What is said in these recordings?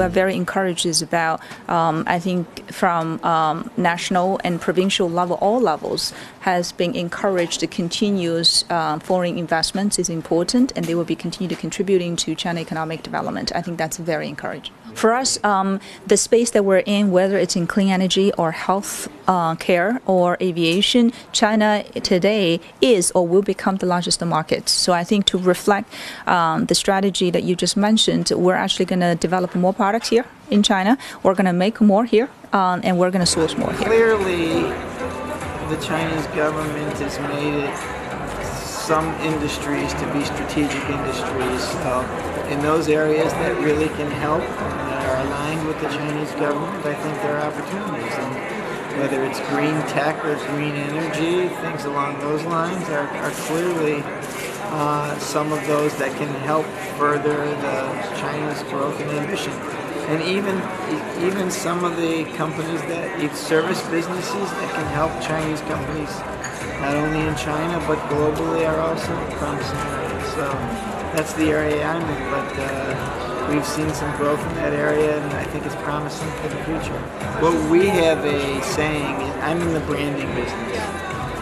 we're very encouraged is about, I think, from national and provincial level, all levels, has been encouraged to continuous foreign investments is important, and they will be continue to contributing to China economic development. I think that's very encouraging. For us, the space that we're in, whether it's in clean energy or health care or aviation, China today is or will become the largest market. So I think to reflect the strategy that you just mentioned, we're actually going to develop more products here in China. We're going to make more here, and we're going to source more here. Clearly, the Chinese government has made it some industries to be strategic industries. So in those areas that really can help and that are aligned with the Chinese government, I think there are opportunities. And whether it's green tech or green energy, things along those lines are clearly some of those that can help further the China's growth and ambition. And even some of the companies that service businesses that can help Chinese companies, not only in China but globally, are also promising areas. So that's the area I'm in, but we've seen some growth in that area, and I think it's promising for the future. Well, we have a saying, I'm in the branding business,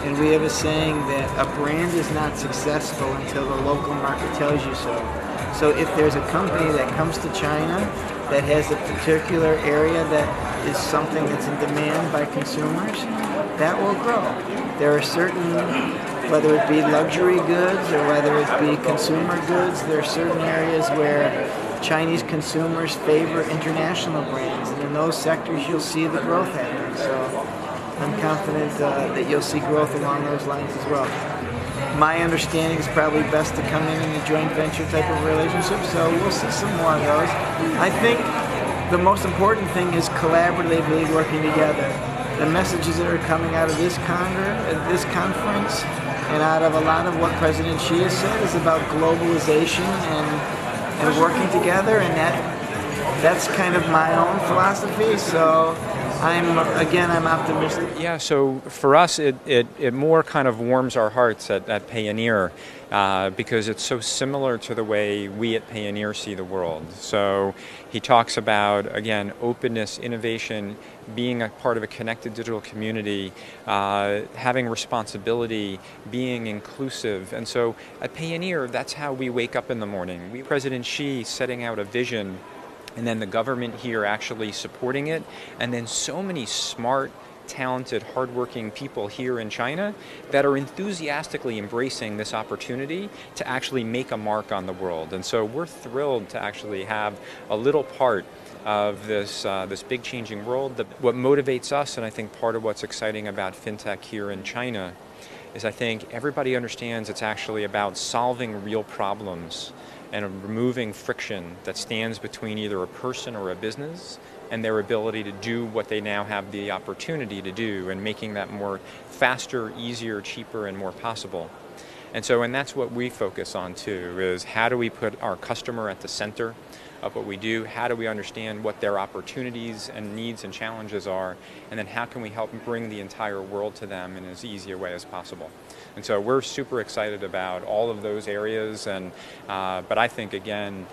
and we have a saying that a brand is not successful until the local market tells you so. So if there's a company that comes to China that has a particular area that is something that's in demand by consumers, that will grow. There are certain, whether it be luxury goods or whether it be consumer goods, there are certain areas where Chinese consumers favor international brands, and in those sectors you'll see the growth happening. So I'm confident that you'll see growth along those lines as well. My understanding is probably best to come in a joint venture type of relationship, so we'll see some more of those. I think the most important thing is collaboratively working together. The messages that are coming out of this conference, and out of a lot of what President Xi has said, is about globalization and working together, and that's kind of my own philosophy. So I'm optimistic. Yeah, so for us, it more kind of warms our hearts at Payoneer because it's so similar to the way we at Payoneer see the world. So he talks about, again, openness, innovation, being a part of a connected digital community, having responsibility, being inclusive. And so at Payoneer, that's how we wake up in the morning. President Xi setting out a vision, and then the government here actually supporting it, and then so many smart, talented, hardworking people here in China that are enthusiastically embracing this opportunity to actually make a mark on the world. And so we're thrilled to actually have a little part of this big changing world. What motivates us, and I think part of what's exciting about fintech here in China, is I think everybody understands it's actually about solving real problems and removing friction that stands between either a person or a business and their ability to do what they now have the opportunity to do, and making that more faster, easier, cheaper, and more possible. And that's what we focus on too, is how do we put our customer at the center of what we do, how do we understand what their opportunities and needs and challenges are, and then how can we help bring the entire world to them in as easy a way as possible. And so we're super excited about all of those areas, but I think, again,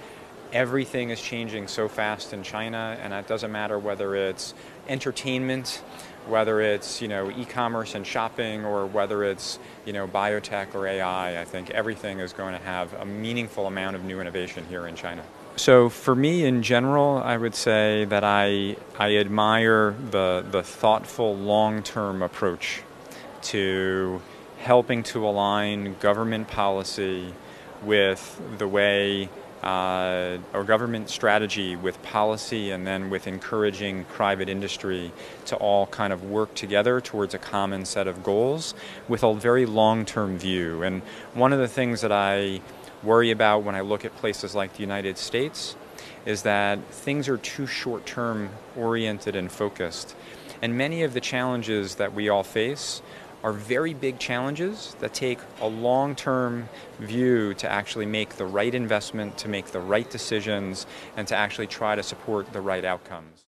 everything is changing so fast in China, and it doesn't matter whether it's entertainment, whether it's e-commerce and shopping, or whether it's biotech or AI. I think everything is going to have a meaningful amount of new innovation here in China. So for me in general, I would say that I admire the thoughtful long-term approach to helping to align government policy with the way or government strategy with policy, and then with encouraging private industry to all kind of work together towards a common set of goals with a very long-term view. And one of the things that I worry about when I look at places like the United States is that things are too short-term oriented and focused. And many of the challenges that we all face are very big challenges that take a long-term view to actually make the right investment, to make the right decisions, and to actually try to support the right outcomes.